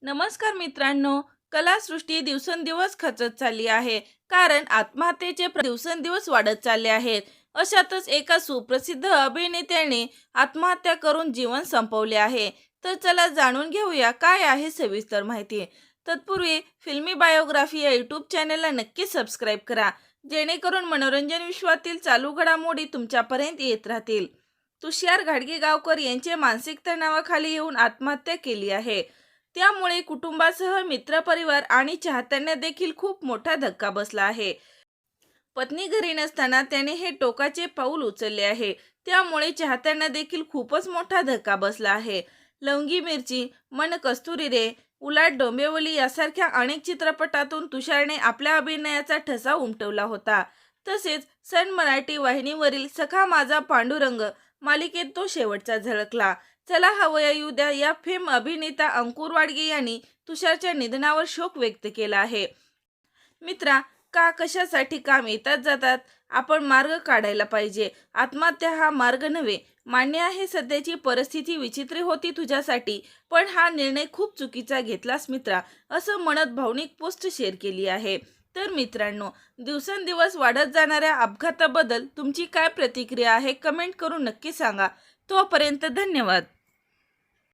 नमस्कार मित्रांनो. कलासृष्टी दिवसेंदिवस खचत चालली आहे, कारण आत्महत्येचे दिवसेंदिवस वाढत चालले आहेत. अशातच एका सुप्रसिद्ध अभिनेत्याने आत्महत्या करून जीवन संपवले आहे. तर चला जाणून घेऊया काय आहे सविस्तर माहिती. तत्पूर्वी फिल्मी बायोग्राफी या यूट्यूब चॅनलला नक्की सबस्क्राईब करा, जेणेकरून मनोरंजन विश्वातील चालू घडामोडी तुमच्यापर्यंत येत राहतील. तुषार घाडगेगावकर यांचे मानसिक तणावाखाली येऊन आत्महत्या केली आहे. त्यामुळे कुटुंबासह मित्रपरिवार आणि चाहत्यांना देखील खूप मोठा धक्का बसला आहे. पत्नी घरी नसताना त्याने हे टोकाचे पाऊल उचलले आहे. त्यामुळे चाहत्यांना देखील खूपच मोठा धक्का बसला आहे. लवंगी मिरची, मन कस्तुरी रे, उलाट डोंबिवली यासारख्या अनेक चित्रपटातून तुषारने आपल्या अभिनयाचा ठसा उमटवला होता. तसेच सन मराठी वाहिनीवरील सखा माझा पांडुरंग मालिकेत तो शेवटचा झळकला. चला हवया येऊ द्या या फेम अभिनेता अंकुर वाडगे यांनी तुषारच्या निधनावर शोक व्यक्त केला आहे. मित्रा, का कशासाठी काम येतात जातात, आपण मार्ग काढायला पाहिजे. आत्महत्या हा मार्ग नव्हे. मान्य आहे सध्याची परिस्थिती विचित्र होती तुझ्यासाठी, पण हा निर्णय खूप चुकीचा घेतलास मित्रा, असं म्हणत भावनिक पोस्ट शेअर केली आहे. तर मित्रांनो, दिवसेंदिवस वाढत जाणाऱ्या अपघाताबद्दल तुमची काय प्रतिक्रिया आहे कमेंट करून नक्की सांगा. तोपर्यंत धन्यवाद.